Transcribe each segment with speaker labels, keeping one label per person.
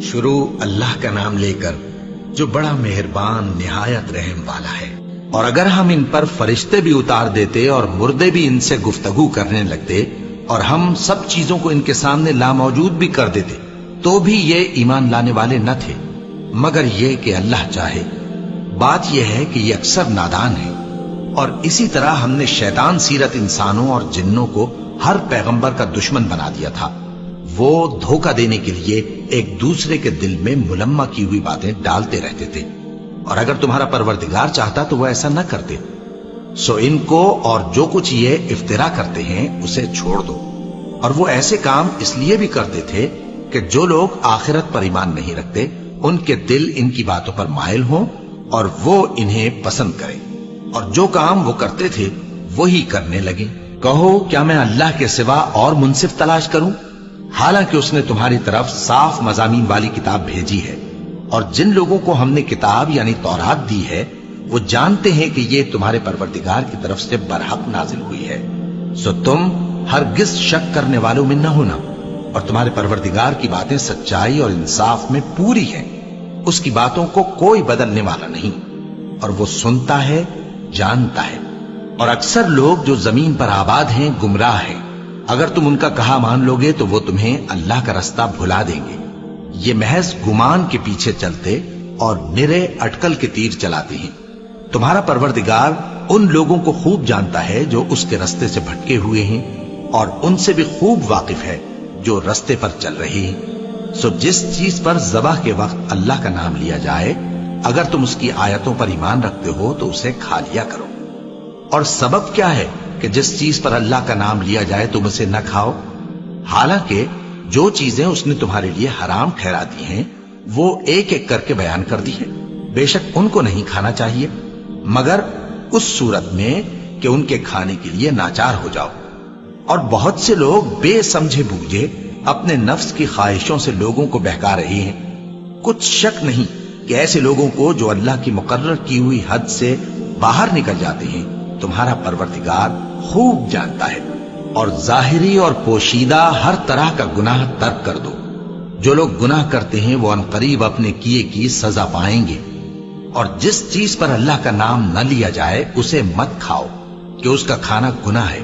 Speaker 1: شروع اللہ کا نام لے کر جو بڑا مہربان نہایت رحم والا ہے۔ اور اگر ہم ان پر فرشتے بھی اتار دیتے اور مردے بھی ان سے گفتگو کرنے لگتے اور ہم سب چیزوں کو ان کے سامنے لاموجود بھی کر دیتے تو بھی یہ ایمان لانے والے نہ تھے، مگر یہ کہ اللہ چاہے۔ بات یہ ہے کہ یہ اکثر نادان ہے۔ اور اسی طرح ہم نے شیطان سیرت انسانوں اور جنوں کو ہر پیغمبر کا دشمن بنا دیا تھا۔ وہ دھوکہ دینے کے لیے ایک دوسرے کے دل میں ملمہ کی ہوئی باتیں ڈالتے رہتے تھے، اور اگر تمہارا پروردگار چاہتا تو وہ ایسا نہ کرتے۔ سو ان کو اور جو کچھ یہ افترا کرتے ہیں اسے چھوڑ دو۔ اور وہ ایسے کام اس لیے بھی کرتے تھے کہ جو لوگ آخرت پر ایمان نہیں رکھتے ان کے دل ان کی باتوں پر مائل ہوں اور وہ انہیں پسند کریں، اور جو کام وہ کرتے تھے وہی کرنے لگے۔ کہو کیا میں اللہ کے سوا اور منصف تلاش کروں، حالانکہ اس نے تمہاری طرف صاف مضامین والی کتاب بھیجی ہے، اور جن لوگوں کو ہم نے کتاب یعنی تورات دی ہے وہ جانتے ہیں کہ یہ تمہارے پروردگار کی طرف سے برحق نازل ہوئی ہے۔ سو تم ہرگز شک کرنے والوں میں نہ ہونا، اور تمہارے پروردگار کی باتیں سچائی اور انصاف میں پوری ہیں، اس کی باتوں کو کوئی بدلنے والا نہیں، اور وہ سنتا ہے جانتا ہے۔ اور اکثر لوگ جو زمین پر آباد ہیں گمراہ ہیں، اگر تم ان کا کہا مان لوگے تو وہ تمہیں اللہ کا رستہ بھلا دیں گے۔ یہ محض گمان کے پیچھے چلتے اور نرے اٹکل کے تیر چلاتے ہیں۔ تمہارا پروردگار ان لوگوں کو خوب جانتا ہے جو اس کے رستے سے بھٹکے ہوئے ہیں، اور ان سے بھی خوب واقف ہے جو رستے پر چل رہے ہیں۔ سو جس چیز پر ذبح کے وقت اللہ کا نام لیا جائے اگر تم اس کی آیتوں پر ایمان رکھتے ہو تو اسے کھا لیا کرو۔ اور سبب کیا ہے کہ جس چیز پر اللہ کا نام لیا جائے تم اسے نہ کھاؤ، حالانکہ جو چیزیں اس نے تمہارے لیے حرام ٹھہرا دی ہیں وہ ایک ایک کر کے بیان کر دی ہیں۔ بے شک ان کو نہیں کھانا چاہیے مگر اس صورت میں کہ ان کے کھانے کے لیے ناچار ہو جاؤ۔ اور بہت سے لوگ بے سمجھے بوجھے اپنے نفس کی خواہشوں سے لوگوں کو بہکا رہے ہیں۔ کچھ شک نہیں کہ ایسے لوگوں کو جو اللہ کی مقرر کی ہوئی حد سے باہر نکل جاتے ہیں تمہارا پروردگار خوب جانتا ہے۔ اور ظاہری اور پوشیدہ ہر طرح کا گناہ ترک کر دو۔ جو لوگ گناہ کرتے ہیں وہ عنقریب اپنے کیے کی سزا پائیں گے۔ اور جس چیز پر اللہ کا نام نہ لیا جائے اسے مت کھاؤ کہ اس کا کھانا گناہ ہے۔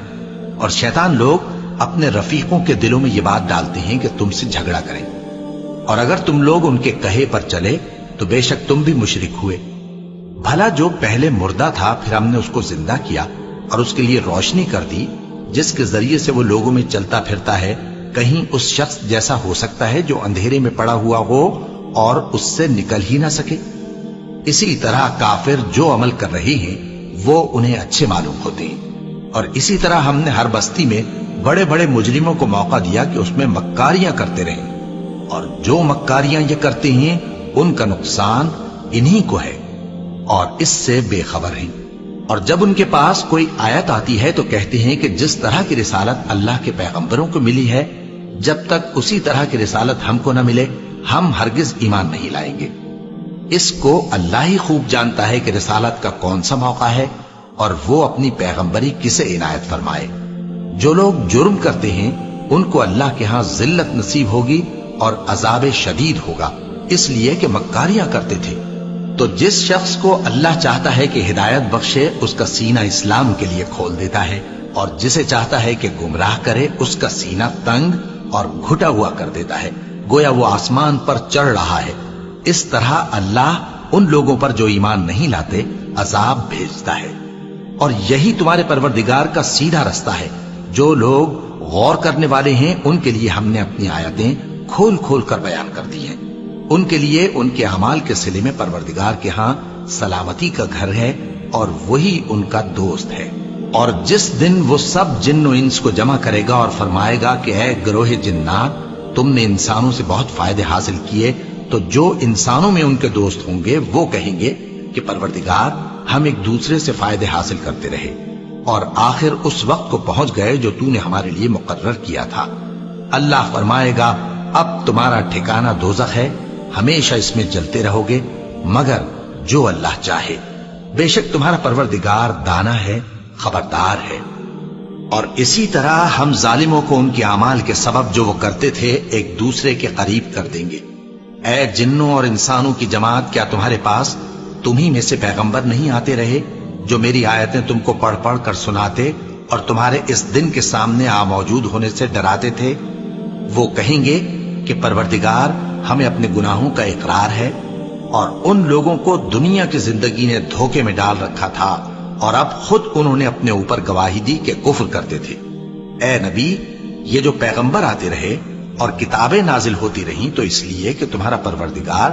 Speaker 1: اور شیطان لوگ اپنے رفیقوں کے دلوں میں یہ بات ڈالتے ہیں کہ تم سے جھگڑا کریں، اور اگر تم لوگ ان کے کہے پر چلے تو بے شک تم بھی مشرک ہوئے۔ بھلا جو پہلے مردہ تھا پھر ہم نے اس کو زندہ کیا اور اس کے لیے روشنی کر دی جس کے ذریعے سے وہ لوگوں میں چلتا پھرتا ہے، کہیں اس شخص جیسا ہو سکتا ہے جو اندھیرے میں پڑا ہوا ہو اور اس سے نکل ہی نہ سکے؟ اسی طرح کافر جو عمل کر رہے ہیں وہ انہیں اچھے معلوم ہوتے ہیں۔ اور اسی طرح ہم نے ہر بستی میں بڑے بڑے مجرموں کو موقع دیا کہ اس میں مکاریاں کرتے رہیں، اور جو مکاریاں یہ کرتے ہیں ان کا نقصان انہی کو ہے اور اس سے بے خبر ہیں۔ اور جب ان کے پاس کوئی آیت آتی ہے تو کہتے ہیں کہ جس طرح کی رسالت اللہ کے پیغمبروں کو ملی ہے جب تک اسی طرح کی رسالت ہم کو نہ ملے ہم ہرگز ایمان نہیں لائیں گے۔ اس کو اللہ ہی خوب جانتا ہے کہ رسالت کا کون سا موقع ہے اور وہ اپنی پیغمبری کسے عنایت فرمائے۔ جو لوگ جرم کرتے ہیں ان کو اللہ کے ہاں ذلت نصیب ہوگی اور عذاب شدید ہوگا، اس لیے کہ مکاریاں کرتے تھے۔ تو جس شخص کو اللہ چاہتا ہے کہ ہدایت بخشے اس کا سینہ اسلام کے لیے کھول دیتا ہے، اور جسے چاہتا ہے کہ گمراہ کرے اس کا سینہ تنگ اور گھٹا ہوا کر دیتا ہے، گویا وہ آسمان پر چڑھ رہا ہے۔ اس طرح اللہ ان لوگوں پر جو ایمان نہیں لاتے عذاب بھیجتا ہے۔ اور یہی تمہارے پروردگار کا سیدھا رستہ ہے۔ جو لوگ غور کرنے والے ہیں ان کے لیے ہم نے اپنی آیتیں کھول کھول کر بیان کر دی ہیں۔ ان کے لیے ان کے اعمال کے صلے میں پروردگار کے ہاں سلامتی کا گھر ہے اور وہی ان کا دوست ہے۔ اور جس دن وہ سب جن و انس کو جمع کرے گا اور فرمائے گا کہ اے گروہ جنات تم نے انسانوں سے بہت فائدے حاصل کیے، تو جو انسانوں میں ان کے دوست ہوں گے وہ کہیں گے کہ پروردگار ہم ایک دوسرے سے فائدے حاصل کرتے رہے اور آخر اس وقت کو پہنچ گئے جو تو نے ہمارے لیے مقرر کیا تھا۔ اللہ فرمائے گا اب تمہارا ٹھکانہ دوزخ ہے، ہمیشہ اس میں جلتے رہو گے مگر جو اللہ چاہے۔ بے شک تمہارا پروردگار دانا ہے، خبردار ہے۔ اور اسی طرح ہم ظالموں کو ان کے اعمال کے سبب جو وہ کرتے تھے ایک دوسرے کے قریب کر دیں گے، اے جنوں اور انسانوں کی جماعت، کیا تمہارے پاس تمہیں میں سے پیغمبر نہیں آتے رہے جو میری آیتیں تم کو پڑھ پڑھ کر سناتے اور تمہارے اس دن کے سامنے موجود ہونے سے ڈراتے تھے؟ وہ کہیں گے کہ پروردگار، ہمیں اپنے گناہوں کا اقرار ہے، اور ان لوگوں کو دنیا کی زندگی نے دھوکے میں ڈال رکھا تھا اور اب خود انہوں نے اپنے اوپر گواہی دی کہ کفر کرتے تھے۔ اے نبی، یہ جو پیغمبر آتے رہے اور کتابیں نازل ہوتی رہیں تو اس لیے کہ تمہارا پروردگار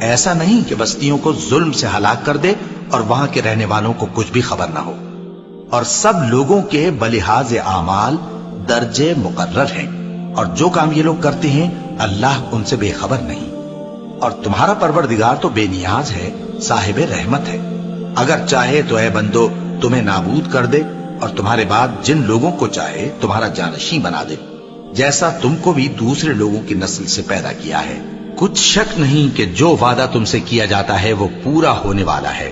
Speaker 1: ایسا نہیں کہ بستیوں کو ظلم سے ہلاک کر دے اور وہاں کے رہنے والوں کو کچھ بھی خبر نہ ہو، اور سب لوگوں کے بلحاظ اعمال درجے مقرر ہیں، اور جو کام یہ لوگ کرتے ہیں اللہ ان سے بے خبر نہیں، اور تمہارا پروردگار تو بے نیاز ہے، صاحب رحمت ہے۔ اگر چاہے تو اے بندو تمہیں نابود کر دے اور تمہارے بعد جن لوگوں کو چاہے تمہارا جانشین بنا دے، جیسا تم کو بھی دوسرے لوگوں کی نسل سے پیدا کیا ہے۔ کچھ شک نہیں کہ جو وعدہ تم سے کیا جاتا ہے وہ پورا ہونے والا ہے،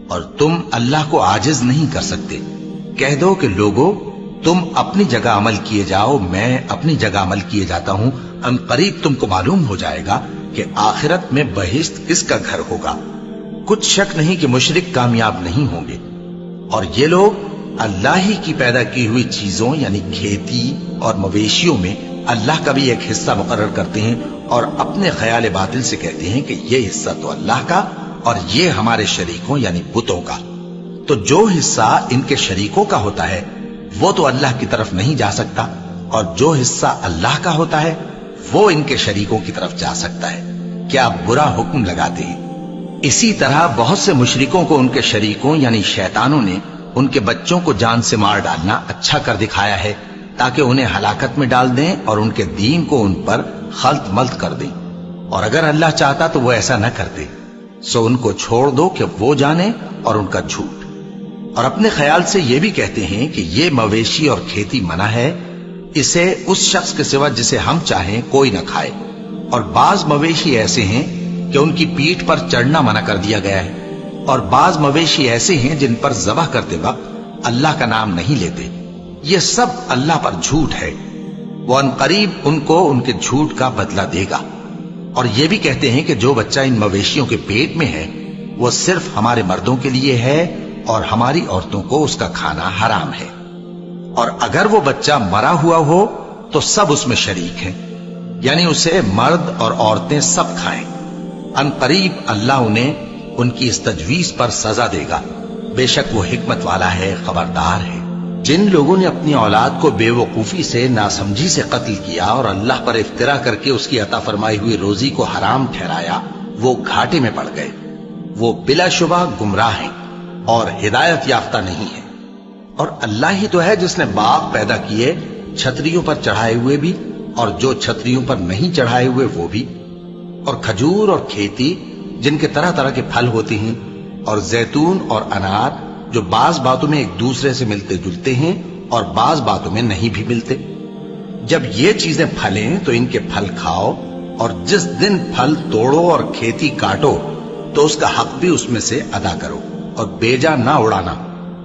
Speaker 1: اور تم اللہ کو عاجز نہیں کر سکتے۔ کہہ دو کہ لوگو، تم اپنی جگہ عمل کیے جاؤ، میں اپنی جگہ عمل کیے جاتا ہوں، ان قریب تم کو معلوم ہو جائے گا کہ آخرت میں بہشت کس کا گھر ہوگا۔ کچھ شک نہیں کہ مشرک کامیاب نہیں ہوں گے، اور یہ لوگ اللہ ہی کی پیدا کی ہوئی چیزوں یعنی کھیتی اور مویشیوں میں اللہ کا بھی ایک حصہ مقرر کرتے ہیں، اور اپنے خیال باطل سے کہتے ہیں کہ یہ حصہ تو اللہ کا اور یہ ہمارے شریکوں یعنی بتوں کا۔ تو جو حصہ ان کے شریکوں کا ہوتا ہے وہ تو اللہ کی طرف نہیں جا سکتا، اور جو حصہ اللہ کا ہوتا ہے وہ ان کے شریکوں کی طرف جا سکتا ہے۔ کیا برا حکم لگاتے ہیں؟ اسی طرح بہت سے مشرکوں کو ان کے شریکوں یعنی شیطانوں نے ان کے بچوں کو جان سے مار ڈالنا اچھا کر دکھایا ہے تاکہ انہیں ہلاکت میں ڈال دیں اور ان کے دین کو ان پر خلط ملط کر دیں، اور اگر اللہ چاہتا تو وہ ایسا نہ کرتے۔ سو ان کو چھوڑ دو کہ وہ جانے اور ان کا جھوٹ، اور اپنے خیال سے یہ بھی کہتے ہیں کہ یہ مویشی اور کھیتی منع ہے، اسے اس شخص کے سوا جسے ہم چاہیں کوئی نہ کھائے، اور بعض مویشی ایسے ہیں کہ ان کی پیٹھ پر چڑھنا منع کر دیا گیا ہے، اور بعض مویشی ایسے ہیں جن پر ذبح کرتے وقت اللہ کا نام نہیں لیتے۔ یہ سب اللہ پر جھوٹ ہے، وہ ان قریب ان کو ان کے جھوٹ کا بدلہ دے گا۔ اور یہ بھی کہتے ہیں کہ جو بچہ ان مویشیوں کے پیٹ میں ہے وہ صرف ہمارے مردوں کے لیے ہے اور ہماری عورتوں کو اس کا کھانا حرام ہے، اور اگر وہ بچہ مرا ہوا ہو تو سب اس میں شریک ہیں، یعنی اسے مرد اور عورتیں سب کھائیں۔ ان قریب اللہ انہیں ان کی اس تجویز پر سزا دے گا، بے شک وہ حکمت والا ہے، خبردار ہے۔ جن لوگوں نے اپنی اولاد کو بے وقوفی سے، ناسمجھی سے قتل کیا اور اللہ پر افترا کر کے اس کی عطا فرمائی ہوئی روزی کو حرام ٹھہرایا، وہ گھاٹے میں پڑ گئے، وہ بلا شبہ گمراہ ہیں اور ہدایت یافتہ نہیں ہیں۔ اور اللہ ہی تو ہے جس نے باغ پیدا کیے، چھتریوں پر چڑھائے ہوئے بھی اور جو چھتریوں پر نہیں چڑھائے ہوئے وہ بھی، اور کھجور اور کھیتی جن کے طرح طرح کے پھل ہوتے ہیں، اور زیتون اور انار جو بعض باتوں میں ایک دوسرے سے ملتے جلتے ہیں اور بعض باتوں میں نہیں بھی ملتے۔ جب یہ چیزیں پھلیں تو ان کے پھل کھاؤ، اور جس دن پھل توڑو اور کھیتی کاٹو تو اس کا حق بھی اس میں سے ادا کرو، اور بیجا نہ اڑانا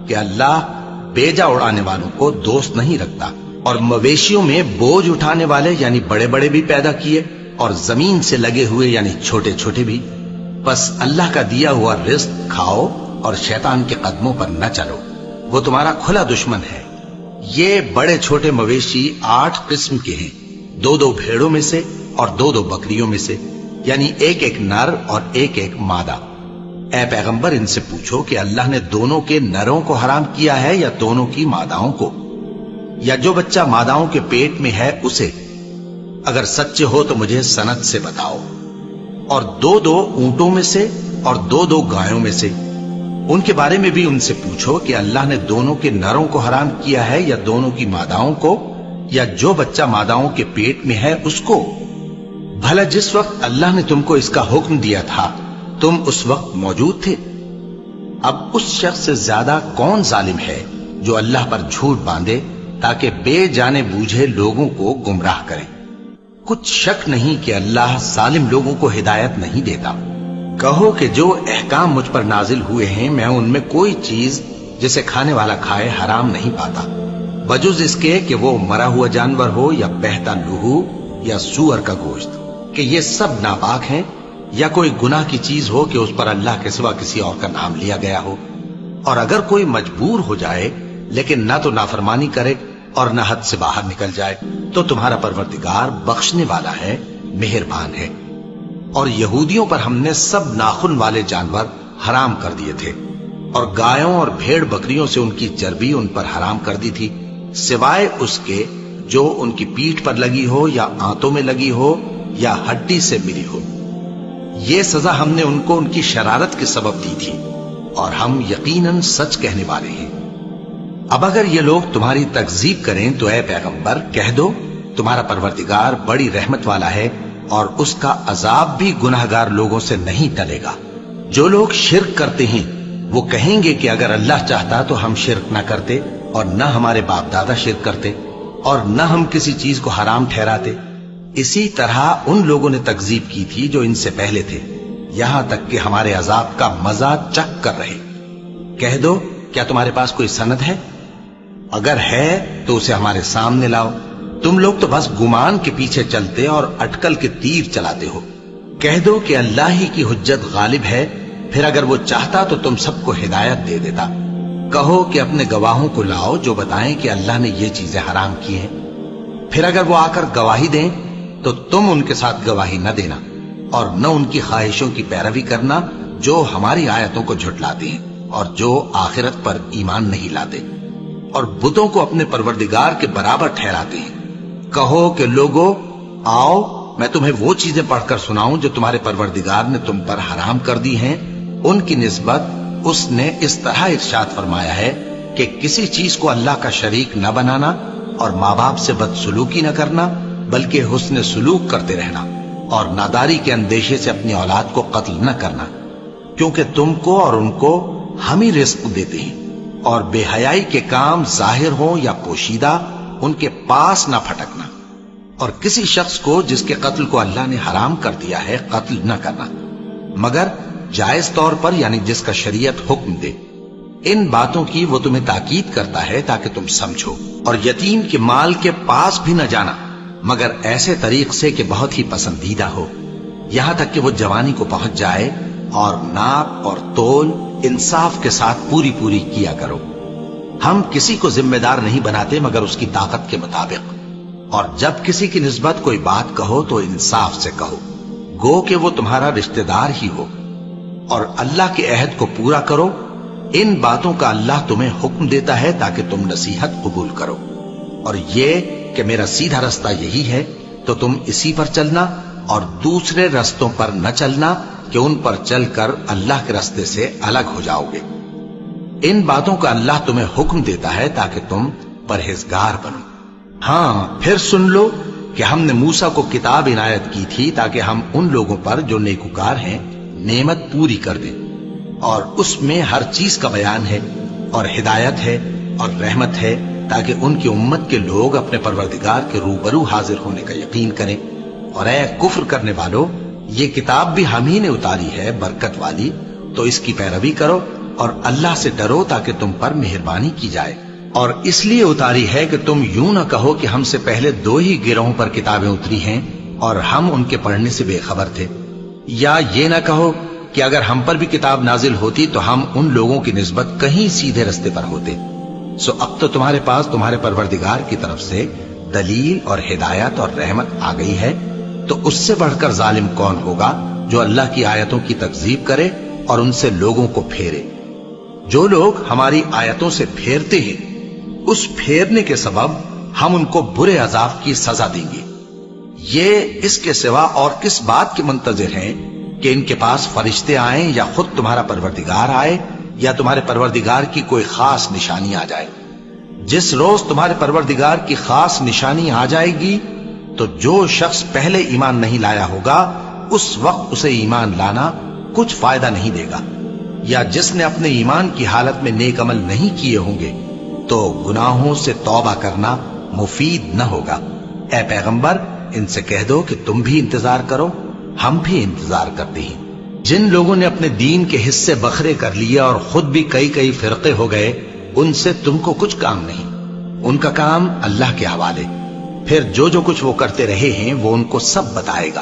Speaker 1: کہ اللہ بیجا اڑانے والوں کو دوست نہیں رکھتا۔ اور مویشیوں میں بوجھ اٹھانے والے یعنی بڑے بڑے بھی پیدا کیے، اور زمین سے لگے ہوئے یعنی چھوٹے چھوٹے بھی۔ بس اللہ کا دیا ہوا رزق کھاؤ اور شیطان کے قدموں پر نہ چلو، وہ تمہارا کھلا دشمن ہے۔ یہ بڑے چھوٹے مویشی 8 قسم کے ہیں، 2 بھیڑوں میں سے اور 2 بکریوں میں سے، یعنی ایک نر اور ایک مادہ۔ اے پیغمبر ان سے پوچھو کہ اللہ نے دونوں کے نروں کو حرام کیا ہے یا دونوں کی ماداؤں کو، یا جو بچہ ماداؤں کے پیٹ میں ہے اسے؟ اگر سچے ہو تو مجھے سند سے بتاؤ۔ اور 2 اونٹوں میں سے اور 2 گایوں میں سے، ان کے بارے میں بھی ان سے پوچھو کہ اللہ نے دونوں کے نروں کو حرام کیا ہے یا دونوں کی ماداؤں کو، یا جو بچہ ماداؤں کے پیٹ میں ہے اس کو؟ بھلا جس وقت اللہ نے تم کو اس کا حکم دیا تھا تم اس وقت موجود تھے؟ اب اس شخص سے زیادہ کون ظالم ہے جو اللہ پر جھوٹ باندھے تاکہ بے جانے بوجھے لوگوں کو گمراہ کرے۔ کچھ شک نہیں کہ اللہ ظالم لوگوں کو ہدایت نہیں دیتا۔ کہو کہ جو احکام مجھ پر نازل ہوئے ہیں میں ان میں کوئی چیز جسے کھانے والا کھائے حرام نہیں پاتا، بجز اس کے کہ وہ مرا ہوا جانور ہو یا بہتا لہو یا سور کا گوشت، کہ یہ سب ناپاک ہیں یا کوئی گناہ کی چیز ہو کہ اس پر اللہ کے سوا کسی اور کا نام لیا گیا ہو. اور اگر کوئی مجبور ہو جائے لیکن نہ تو نافرمانی کرے اور نہ حد سے باہر نکل جائے تو تمہارا پروردگار بخشنے والا ہے، مہربان ہے. اور یہودیوں پر ہم نے سب ناخن والے جانور حرام کر دیے تھے، اور گایوں اور بھیڑ بکریوں سے ان کی چربی ان پر حرام کر دی تھی، سوائے اس کے جو ان کی پیٹھ پر لگی ہو یا آنتوں میں لگی ہو یا ہڈی سے ملی ہو. یہ سزا ہم نے ان کو ان کی شرارت کے سبب دی تھی، اور ہم یقیناً سچ کہنے والے ہیں. اب اگر یہ لوگ تمہاری تکذیب کریں تو اے پیغمبر کہہ دو تمہارا پروردگار بڑی رحمت والا ہے، اور اس کا عذاب بھی گناہگار لوگوں سے نہیں ٹلے گا. جو لوگ شرک کرتے ہیں وہ کہیں گے کہ اگر اللہ چاہتا تو ہم شرک نہ کرتے، اور نہ ہمارے باپ دادا شرک کرتے، اور نہ ہم کسی چیز کو حرام ٹھہراتے. اسی طرح ان لوگوں نے تکذیب کی تھی جو ان سے پہلے تھے، یہاں تک کہ ہمارے عذاب کا مزہ چکھ کر رہے. کہہ دو کیا تمہارے پاس کوئی سند ہے؟ اگر ہے تو اسے ہمارے سامنے لاؤ. تم لوگ تو بس گمان کے پیچھے چلتے اور اٹکل کے تیر چلاتے ہو. کہہ دو کہ اللہ ہی کی حجت غالب ہے، پھر اگر وہ چاہتا تو تم سب کو ہدایت دے دیتا. کہو کہ اپنے گواہوں کو لاؤ جو بتائیں کہ اللہ نے یہ چیزیں حرام کی ہیں. پھر اگر وہ آ کر گواہی دیں تو تم ان کے ساتھ گواہی نہ دینا، اور نہ ان کی خواہشوں کی پیروی کرنا جو ہماری آیتوں کو جھٹلاتے ہیں اور جو آخرت پر ایمان نہیں لاتے، اور بتوں کو اپنے پروردگار کے برابر ٹھہراتے ہیں. کہو کہ لوگو آؤ میں تمہیں وہ چیزیں پڑھ کر سناؤں جو تمہارے پروردگار نے تم پر حرام کر دی ہیں. ان کی نسبت اس نے اس طرح ارشاد فرمایا ہے کہ کسی چیز کو اللہ کا شریک نہ بنانا، اور ماں باپ سے بدسلوکی نہ کرنا بلکہ حسن سلوک کرتے رہنا، اور ناداری کے اندیشے سے اپنی اولاد کو قتل نہ کرنا، کیونکہ تم کو اور ان کو ہم ہی رزق دیتے ہیں. اور بے حیائی کے کام ظاہر ہوں یا پوشیدہ ان کے پاس نہ پھٹکنا، اور کسی شخص کو جس کے قتل کو اللہ نے حرام کر دیا ہے قتل نہ کرنا مگر جائز طور پر، یعنی جس کا شریعت حکم دے. ان باتوں کی وہ تمہیں تاکید کرتا ہے تاکہ تم سمجھو. اور یتیم کے مال کے پاس بھی نہ جانا مگر ایسے طریق سے کہ بہت ہی پسندیدہ ہو، یہاں تک کہ وہ جوانی کو پہنچ جائے. اور ناپ اور تول انصاف کے ساتھ پوری پوری کیا کرو. ہم کسی کو ذمہ دار نہیں بناتے مگر اس کی طاقت کے مطابق. اور جب کسی کی نسبت کوئی بات کہو تو انصاف سے کہو، گو کہ وہ تمہارا رشتہ دار ہی ہو. اور اللہ کے عہد کو پورا کرو. ان باتوں کا اللہ تمہیں حکم دیتا ہے تاکہ تم نصیحت قبول کرو. اور یہ کہ میرا سیدھا رستہ یہی ہے تو تم اسی پر چلنا، اور دوسرے رستوں پر نہ چلنا کہ ان پر چل کر اللہ کے راستے سے الگ ہو جاؤ گے. ان باتوں کا اللہ تمہیں حکم دیتا ہے تاکہ تم پرہیزگار بنو. ہاں پھر سن لو کہ ہم نے موسیٰ کو کتاب عنایت کی تھی تاکہ ہم ان لوگوں پر جو نیکوکار ہیں نعمت پوری کر دیں، اور اس میں ہر چیز کا بیان ہے اور ہدایت ہے اور رحمت ہے، تاکہ ان کی امت کے لوگ اپنے پروردگار کے روبرو حاضر ہونے کا یقین کریں. اور اے کفر کرنے والو، یہ کتاب بھی ہم ہی نے اتاری ہے برکت والی، تو اس کی پیروی کرو اور اللہ سے ڈرو تاکہ تم پر مہربانی کی جائے. اور اس لیے اتاری ہے کہ تم یوں نہ کہو کہ ہم سے پہلے 2 ہی گروہوں پر کتابیں اتری ہیں اور ہم ان کے پڑھنے سے بے خبر تھے، یا یہ نہ کہو کہ اگر ہم پر بھی کتاب نازل ہوتی تو ہم ان لوگوں کی نسبت کہیں سیدھے رستے پر ہوتے. سو اب تو تمہارے پاس تمہارے پروردگار کی طرف سے دلیل اور ہدایت اور رحمت آ گئی ہے، تو اس سے بڑھ کر ظالم کون ہوگا جو اللہ کی آیتوں کی تکذیب کرے اور ان سے لوگوں کو پھیرے. جو لوگ ہماری آیتوں سے پھیرتے ہیں اس پھیرنے کے سبب ہم ان کو برے عذاب کی سزا دیں گے. یہ اس کے سوا اور کس بات کے منتظر ہیں کہ ان کے پاس فرشتے آئیں یا خود تمہارا پروردگار آئے یا تمہارے پروردگار کی کوئی خاص نشانی آ جائے. جس روز تمہارے پروردگار کی خاص نشانی آ جائے گی تو جو شخص پہلے ایمان نہیں لایا ہوگا اس وقت اسے ایمان لانا کچھ فائدہ نہیں دے گا، یا جس نے اپنے ایمان کی حالت میں نیک عمل نہیں کیے ہوں گے تو گناہوں سے توبہ کرنا مفید نہ ہوگا. اے پیغمبر ان سے کہہ دو کہ تم بھی انتظار کرو، ہم بھی انتظار کرتے ہیں. جن لوگوں نے اپنے دین کے حصے بکھرے کر لیے اور خود بھی کئی فرقے ہو گئے، ان سے تم کو کچھ کام نہیں، ان کا کام اللہ کے حوالے. پھر جو کچھ وہ کرتے رہے ہیں وہ ان کو سب بتائے گا.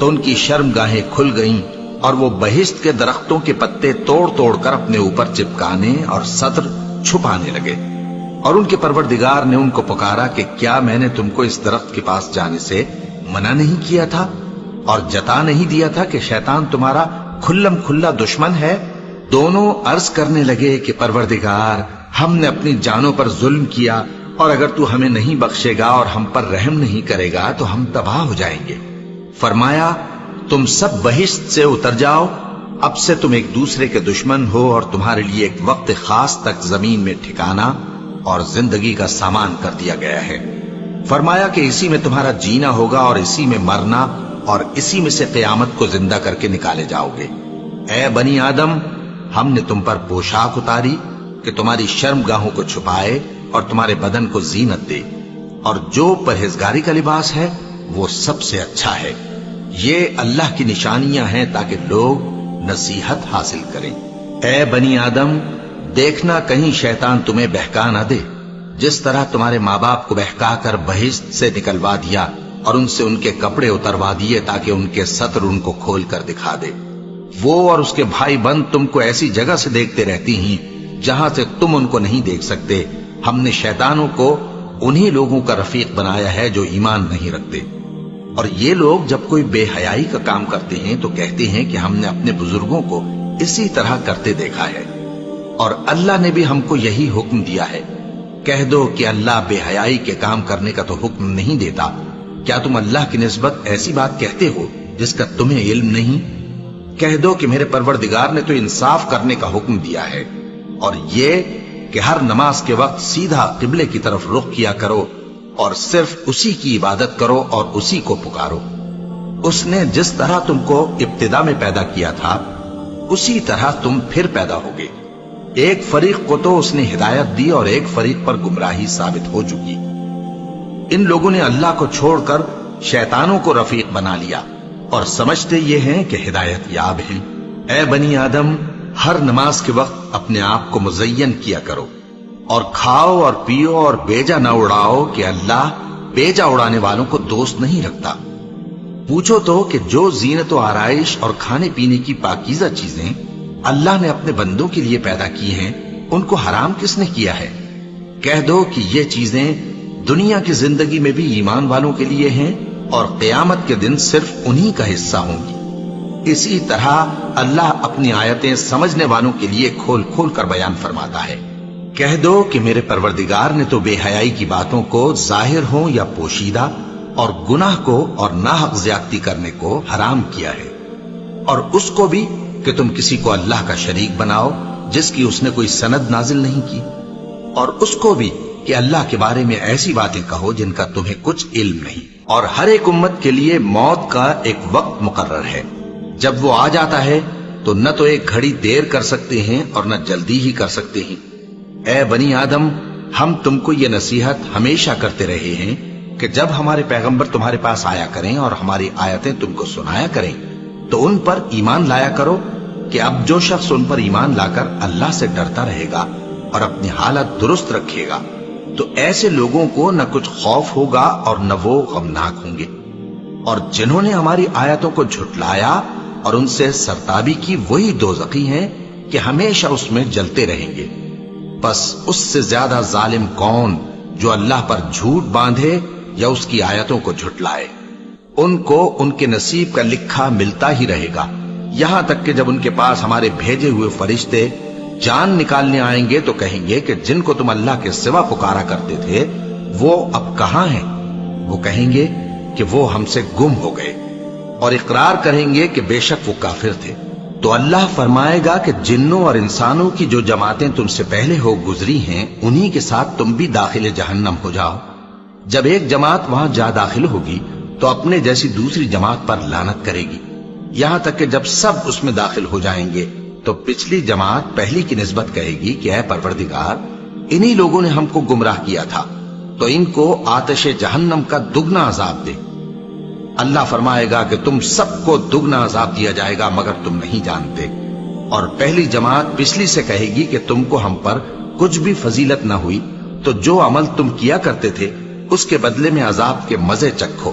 Speaker 1: تو ان کی شرمگاہیں کھل گئیں اور وہ بہشت کے درختوں کے پتے توڑ توڑ کر اپنے اوپر چپکانے اور سطر چھپانے لگے۔ اور ان کے پروردگار نے ان کو پکارا کہ کیا میں نے تم کو اس درخت کے پاس جانے سے منع نہیں کیا تھا اور جتا نہیں دیا تھا کہ شیطان تمہارا کھلم کھلا دشمن ہے؟ دونوں عرض کرنے لگے کہ پروردگار، ہم نے اپنی جانوں پر ظلم کیا، اور اگر تو ہمیں نہیں بخشے گا اور ہم پر رحم نہیں کرے گا تو ہم تباہ ہو جائیں گے۔ فرمایا تم سب بہشت سے اتر جاؤ، اب سے تم ایک دوسرے کے دشمن ہو اور تمہارے لیے ایک وقت خاص تک زمین میں ٹھکانا اور زندگی کا سامان کر دیا گیا ہے۔ فرمایا کہ اسی میں تمہارا جینا ہوگا اور اسی میں مرنا، اور اسی میں سے قیامت کو زندہ کر کے نکالے جاؤ گے۔ اے بنی آدم، ہم نے تم پر پوشاک اتاری کہ تمہاری شرمگاہوں کو چھپائے اور تمہارے بدن کو زینت دے، اور جو پرہیزگاری کا لباس ہے وہ سب سے اچھا ہے۔ یہ اللہ کی نشانیاں ہیں تاکہ لوگ نصیحت حاصل کریں۔ اے بنی آدم، دیکھنا کہیں شیطان تمہیں بہکا نہ دے، جس طرح تمہارے ماں باپ کو بہکا کر بہشت سے نکلوا دیا اور ان سے ان کے کپڑے اتروا دیے تاکہ ان کے سطر ان کو کھول کر دکھا دے۔ وہ اور اس کے بھائی بند تم کو ایسی جگہ سے دیکھتے رہتی ہیں جہاں سے تم ان کو نہیں دیکھ سکتے۔ ہم نے شیطانوں کو انہی لوگوں کا رفیق بنایا ہے جو ایمان نہیں رکھتے۔ اور یہ لوگ جب کوئی بے حیائی کا کام کرتے ہیں تو کہتے ہیں کہ ہم نے اپنے بزرگوں کو اسی طرح کرتے دیکھا ہے، اور اللہ نے بھی ہم کو یہی حکم دیا ہے۔ کہہ دو کہ اللہ بے حیائی کے کام کرنے کا تو حکم نہیں دیتا۔ کیا تم اللہ کی نسبت ایسی بات کہتے ہو جس کا تمہیں علم نہیں؟ کہہ دو کہ میرے پروردگار نے تو انصاف کرنے کا حکم دیا ہے، اور یہ کہ ہر نماز کے وقت سیدھا قبلے کی طرف رخ کیا کرو اور صرف اسی کی عبادت کرو اور اسی کو پکارو۔ اس نے جس طرح تم کو ابتدا میں پیدا کیا تھا اسی طرح تم پھر پیدا ہوگے۔ ایک فریق کو تو اس نے ہدایت دی اور ایک فریق پر گمراہی ثابت ہو چکی۔ ان لوگوں نے اللہ کو چھوڑ کر شیطانوں کو رفیق بنا لیا اور سمجھتے یہ ہیں کہ ہدایت یاب ہیں۔ اے بنی آدم، ہر نماز کے وقت اپنے آپ کو مزین کیا کرو، اور کھاؤ اور پیو اور بیجا نہ اڑاؤ کہ اللہ بیجا اڑانے والوں کو دوست نہیں رکھتا۔ پوچھو تو کہ جو زینت و آرائش اور کھانے پینے کی پاکیزہ چیزیں اللہ نے اپنے بندوں کے لیے پیدا کی ہیں، ان کو حرام کس نے کیا ہے؟ کہہ دو کہ یہ چیزیں دنیا کی زندگی میں بھی ایمان والوں کے لیے ہیں اور قیامت کے دن صرف انہی کا حصہ ہوں گی۔ اسی طرح اللہ اپنی آیتیں سمجھنے والوں کے لیے کھول کھول کر بیان فرماتا ہے۔ کہہ دو کہ میرے پروردگار نے تو بے حیائی کی باتوں کو ظاہر ہوں یا پوشیدہ، اور گناہ کو اور ناحق زیادتی کرنے کو حرام کیا ہے، اور اس کو بھی کہ تم کسی کو اللہ کا شریک بناؤ جس کی اس نے کوئی سند نازل نہیں کی، اور اس کو بھی کہ اللہ کے بارے میں ایسی باتیں کہو جن کا تمہیں کچھ علم نہیں۔ اور ہر ایک امت کے لیے موت کا ایک وقت مقرر ہے، جب وہ آ جاتا ہے تو نہ تو ایک گھڑی دیر کر سکتے ہیں اور نہ جلدی ہی کر سکتے ہیں۔ اے بنی آدم، ہم تم کو یہ نصیحت ہمیشہ کرتے رہے ہیں کہ جب ہمارے پیغمبر تمہارے پاس آیا کریں اور ہماری آیتیں تم کو سنایا کریں تو ان پر ایمان لایا کرو، کہ اب جو شخص ان پر ایمان لا کر اللہ سے ڈرتا رہے گا اور اپنی حالت درست رکھے گا تو ایسے لوگوں کو نہ کچھ خوف ہوگا اور نہ وہ غمناک ہوں گے۔ اور جنہوں نے ہماری آیتوں کو جھٹلایا اور ان سے سرتابی کی، وہی دوزخی ہیں کہ ہمیشہ اس میں جلتے رہیں گے۔ بس اس سے زیادہ ظالم کون جو اللہ پر جھوٹ باندھے یا اس کی آیتوں کو جھٹلائے۔ ان کو ان کے نصیب کا لکھا ملتا ہی رہے گا، یہاں تک کہ جب ان کے پاس ہمارے بھیجے ہوئے فرشتے جان نکالنے آئیں گے تو کہیں گے کہ جن کو تم اللہ کے سوا پکارا کرتے تھے وہ اب کہاں ہیں؟ وہ کہیں گے کہ وہ ہم سے گم ہو گئے، اور اقرار کریں گے کہ بے شک وہ کافر تھے۔ تو اللہ فرمائے گا کہ جنوں اور انسانوں کی جو جماعتیں تم سے پہلے ہو گزری ہیں انہی کے ساتھ تم بھی داخل جہنم ہو جاؤ۔ جب ایک جماعت وہاں جا داخل ہوگی تو اپنے جیسی دوسری جماعت پر لعنت کرے گی، یہاں تک کہ جب سب اس میں داخل ہو جائیں گے تو پچھلی جماعت پہلی کی نسبت کہے گی کہ اے پروردگار، انہی لوگوں نے ہم کو گمراہ کیا تھا، تو ان کو آتش جہنم کا دگنا عذاب دے۔ اللہ فرمائے گا کہ تم سب کو دگنا عذاب دیا جائے گا مگر تم نہیں جانتے۔ اور پہلی جماعت پچھلی سے کہے گی کہ تم کو ہم پر کچھ بھی فضیلت نہ ہوئی، تو جو عمل تم کیا کرتے تھے اس کے بدلے میں عذاب کے مزے چکھو۔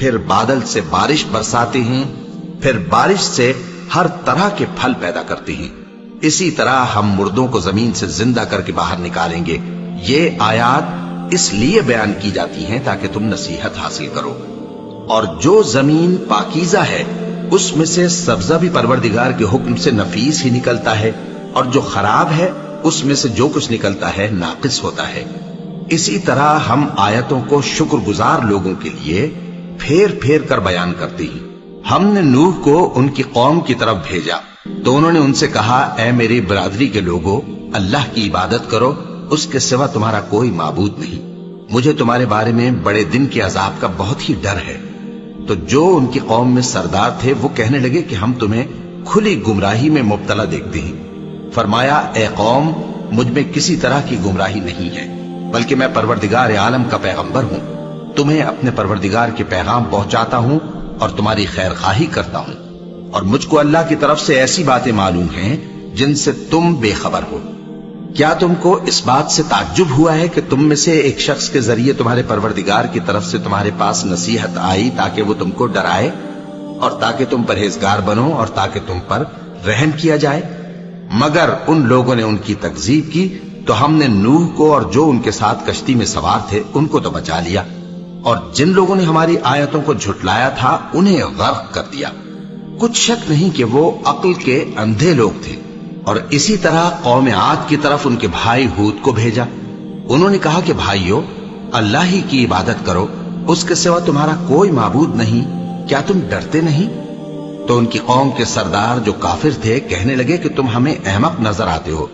Speaker 1: پھر بادل سے بارش برساتے ہیں، پھر بارش سے ہر طرح کے پھل پیدا کرتے ہیں، اسی طرح ہم مردوں کو زمین سے زندہ کر کے باہر نکالیں گے۔ یہ آیات اس لیے بیان کی جاتی ہیں تاکہ تم نصیحت حاصل کرو۔ اور جو زمین پاکیزہ ہے اس میں سے سبزہ بھی پروردگار کے حکم سے نفیس ہی نکلتا ہے، اور جو خراب ہے اس میں سے جو کچھ نکلتا ہے ناقص ہوتا ہے۔ اسی طرح ہم آیتوں کو شکر گزار لوگوں کے لیے پھیر پھیر کر بیان کرتے ہیں۔ ہم نے نوح کو ان کی قوم کی طرف بھیجا تو انہوں نے ان سے کہا، اے میری برادری کے لوگوں، اللہ کی عبادت کرو، اس کے سوا تمہارا کوئی معبود نہیں۔ مجھے تمہارے بارے میں بڑے دن کے عذاب کا بہت ہی ڈر ہے۔ تو جو ان کی قوم میں سردار تھے وہ کہنے لگے کہ ہم تمہیں کھلی گمراہی میں مبتلا دیکھتے ہیں۔ فرمایا، اے قوم، مجھ میں کسی طرح کی گمراہی نہیں ہے، بلکہ میں پروردگار عالم کا پیغمبر ہوں، تمہیں اپنے پروردگار کے پیغام پہنچاتا ہوں اور تمہاری خیر خواہی کرتا ہوں، اور مجھ کو اللہ کی طرف سے ایسی باتیں معلوم ہیں جن سے تم بے خبر ہو۔ کیا تم کو اس بات سے تعجب ہوا ہے کہ تم میں سے ایک شخص کے ذریعے تمہارے پروردگار کی طرف سے تمہارے پاس نصیحت آئی تاکہ وہ تم کو ڈرائے اور تاکہ تم پرہیزگار بنو اور تاکہ تم پر رحم کیا جائے؟ مگر ان لوگوں نے ان کی تکذیب کی تو ہم نے نوح کو اور جو ان کے ساتھ کشتی میں سوار تھے ان کو تو بچا لیا، اور جن لوگوں نے ہماری آیتوں کو جھٹلایا تھا انہیں غرق کر دیا۔ کچھ شک نہیں کہ وہ عقل کے اندھے لوگ تھے۔ اور اسی طرح قوم عاد کی طرف ان کے بھائی ہود کو بھیجا۔ انہوں نے کہا کہ بھائیو، اللہ ہی کی عبادت کرو، اس کے سوا تمہارا کوئی معبود نہیں، کیا تم ڈرتے نہیں؟ تو ان کی قوم کے سردار جو کافر تھے کہنے لگے کہ تم ہمیں احمق نظر آتے ہو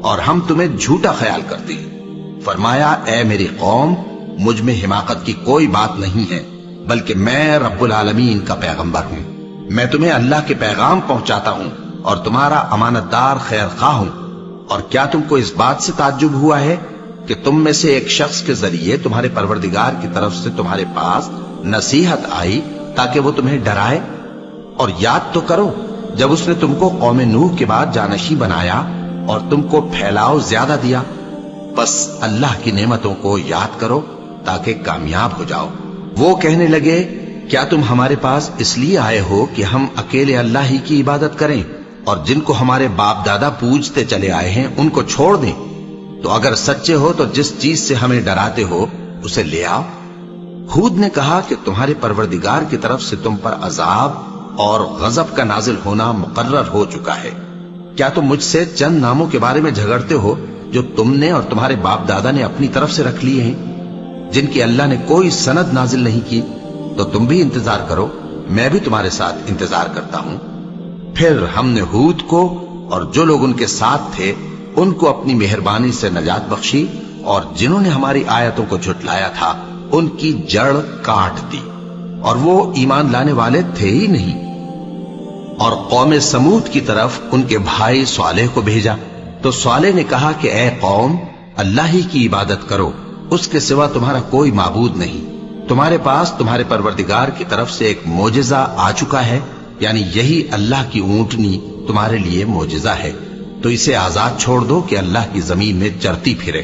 Speaker 1: اور ہم تمہیں جھوٹا خیال کرتے ہیں۔ فرمایا، اے میری قوم، مجھ میں حماقت کی کوئی بات نہیں ہے، بلکہ میں رب العالمین کا پیغمبر ہوں۔ میں تمہیں اللہ کے پیغام پہنچاتا ہوں اور تمہارا امانت دار خیر خواہ ہوں۔ اور کیا تم کو اس بات سے تعجب ہوا ہے کہ تم میں سے ایک شخص کے ذریعے تمہارے پروردگار کی طرف سے تمہارے پاس نصیحت آئی تاکہ وہ تمہیں ڈرائے؟ اور یاد تو کرو جب اس نے تم کو قوم نوح کے بعد جانشی بنایا اور تم کو پھیلاؤ زیادہ دیا۔ بس اللہ کی نعمتوں کو یاد کرو تاکہ کامیاب ہو جاؤ۔ وہ کہنے لگے، کیا تم ہمارے پاس اس لیے آئے ہو کہ ہم اکیلے اللہ ہی کی عبادت کریں اور جن کو ہمارے باپ دادا پوجتے چلے آئے ہیں ان کو چھوڑ دیں؟ تو اگر سچے ہو تو جس چیز سے ہمیں ڈراتے ہو اسے لے آؤ۔ ہود نے کہا کہ تمہارے پروردگار کی طرف سے تم پر عذاب اور غضب کا نازل ہونا مقرر ہو چکا ہے۔ کیا تم مجھ سے چند ناموں کے بارے میں جھگڑتے ہو جو تم نے اور تمہارے باپ دادا نے اپنی طرف سے رکھ لیے ہیں، جن کی اللہ نے کوئی سند نازل نہیں کی؟ تو تم بھی انتظار کرو، میں بھی تمہارے ساتھ انتظار کرتا ہوں۔ پھر ہم نے ہود کو اور جو لوگ ان کے ساتھ تھے ان کو اپنی مہربانی سے نجات بخشی، اور جنہوں نے ہماری آیتوں کو جھٹلایا تھا ان کی جڑ کاٹ دی، اور وہ ایمان لانے والے تھے ہی نہیں۔ اور قوم سمود کی طرف ان کے بھائی صالح کو بھیجا تو صالح نے کہا کہ اے قوم، اللہ ہی کی عبادت کرو، اس کے سوا تمہارا کوئی معبود نہیں۔ تمہارے پاس تمہارے پروردگار کی طرف سے ایک معجزہ آ چکا ہے، یعنی یہی اللہ کی اونٹنی تمہارے لیے معجزہ ہے، تو اسے آزاد چھوڑ دو کہ اللہ کی زمین میں چرتی پھرے،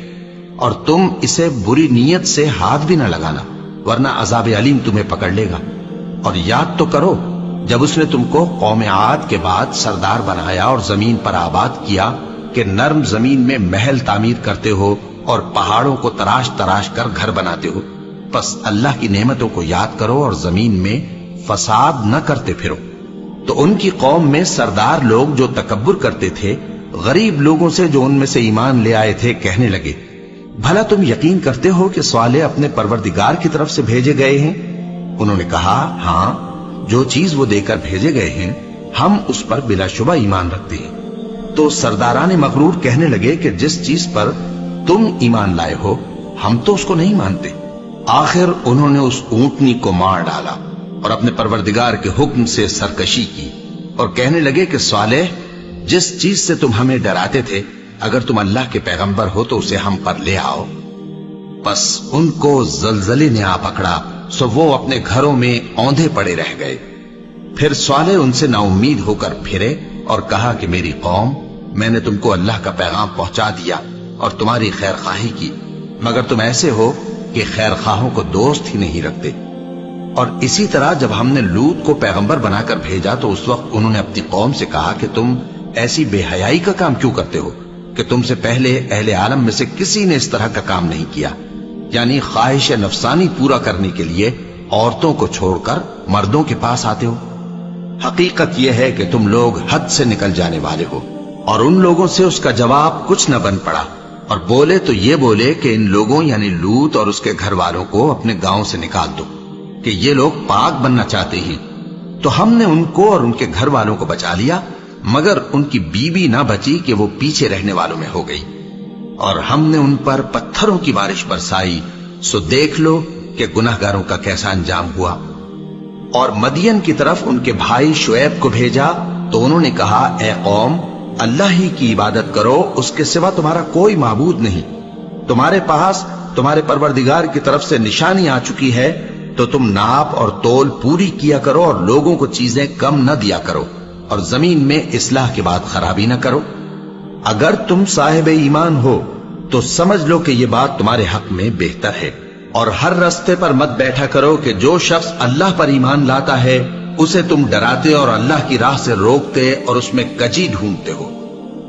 Speaker 1: اور تم اسے بری نیت سے ہاتھ بھی نہ لگانا، ورنہ عذاب علیم تمہیں پکڑ لے گا۔ اور یاد تو کرو جب اس نے تم کو قوم عاد کے بعد سردار بنایا اور زمین پر آباد کیا کہ نرم زمین میں محل تعمیر کرتے ہو اور پہاڑوں کو تراش تراش کر گھر بناتے ہو۔ پس اللہ کی نعمتوں کو یاد کرو اور زمین میں فساد نہ کرتے پھرو۔ تو ان کی قوم میں سردار لوگ جو تکبر کرتے تھے غریب لوگوں سے جو ان میں سے ایمان لے آئے تھے کہنے لگے، بھلا تم یقین کرتے ہو کہ صالح اپنے پروردگار کی طرف سے بھیجے گئے ہیں؟ انہوں نے کہا، ہاں، جو چیز وہ دے کر بھیجے گئے ہیں ہم اس پر بلا شبہ ایمان رکھتے ہیں۔ تو سرداران مغرور کہنے لگے کہ جس چیز پر تم ایمان لائے ہو ہم تو اس کو نہیں مانتے۔ آخر انہوں نے اس اونٹنی کو مار ڈالا اور اپنے پروردگار کے حکم سے سرکشی کی، اور کہنے لگے کہ صالح، جس چیز سے تم ہمیں ڈراتے تھے اگر تم اللہ کے پیغمبر ہو تو اسے ہم پر لے آؤ۔ بس ان کو زلزلے نے آ پکڑا، سو وہ اپنے گھروں میں اوندھے پڑے رہ گئے۔ پھر صالح ان سے نا امید ہو کر پھرے اور کہا کہ میری قوم، میں نے تم کو اللہ کا پیغام پہنچا دیا اور تمہاری خیر خواہی کی، مگر تم ایسے ہو کہ خیر خواہوں کو دوست ہی نہیں رکھتے۔ اور اسی طرح جب ہم نے لوط کو پیغمبر بنا کر بھیجا تو اس وقت انہوں نے اپنی قوم سے کہا کہ تم ایسی بے حیائی کا کام کیوں کرتے ہو کہ تم سے پہلے اہل عالم میں سے کسی نے اس طرح کا کام نہیں کیا، یعنی خواہش نفسانی پورا کرنے کے لیے عورتوں کو چھوڑ کر مردوں کے پاس آتے ہو۔ حقیقت یہ ہے کہ تم لوگ حد سے نکل جانے والے ہو۔ اور ان لوگوں سے اس کا جواب کچھ نہ بن پڑا، اور بولے تو یہ بولے کہ ان لوگوں یعنی لوط اور اس کے گھر والوں کو اپنے گاؤں سے نکال دو کہ یہ لوگ پاک بننا چاہتے ہیں۔ تو ہم نے ان کو اور ان کے گھر والوں کو بچا لیا، مگر ان کی بیوی نہ بچی کہ وہ پیچھے رہنے والوں میں ہو گئی، اور ہم نے ان پر پتھروں کی بارش برسائی، سو دیکھ لو کہ گناہگاروں کا کیسا انجام ہوا۔ اور مدین کی طرف ان کے بھائی شعیب کو بھیجا تو انہوں نے کہا، اے قوم، اللہ ہی کی عبادت کرو، اس کے سوا تمہارا کوئی معبود نہیں۔ تمہارے پاس تمہارے پروردگار کی طرف سے نشانی آ چکی ہے، تو تم ناپ اور تول پوری کیا کرو اور لوگوں کو چیزیں کم نہ دیا کرو، اور زمین میں اصلاح کے بعد خرابی نہ کرو۔ اگر تم صاحب ایمان ہو تو سمجھ لو کہ یہ بات تمہارے حق میں بہتر ہے، اور ہر رستے پر مت بیٹھا کرو کہ جو شخص اللہ پر ایمان لاتا ہے اسے تم ڈراتے اور اللہ کی راہ سے روکتے اور اس میں کجی ڈھونڈتے ہو۔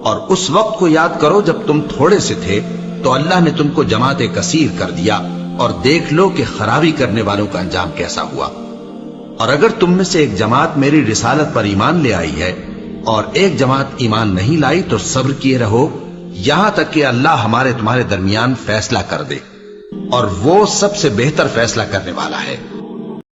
Speaker 1: اور اس وقت کو یاد کرو جب تم تھوڑے سے تھے تو اللہ نے تم کو جماعت کثیر کر دیا، اور دیکھ لو کہ خرابی کرنے والوں کا انجام کیسا ہوا۔ اور اگر تم میں سے ایک جماعت میری رسالت پر ایمان لے آئی ہے اور ایک جماعت ایمان نہیں لائی تو صبر کیے رہو یہاں تک کہ اللہ ہمارے تمہارے درمیان فیصلہ کر دے، اور وہ سب سے بہتر فیصلہ کرنے والا ہے۔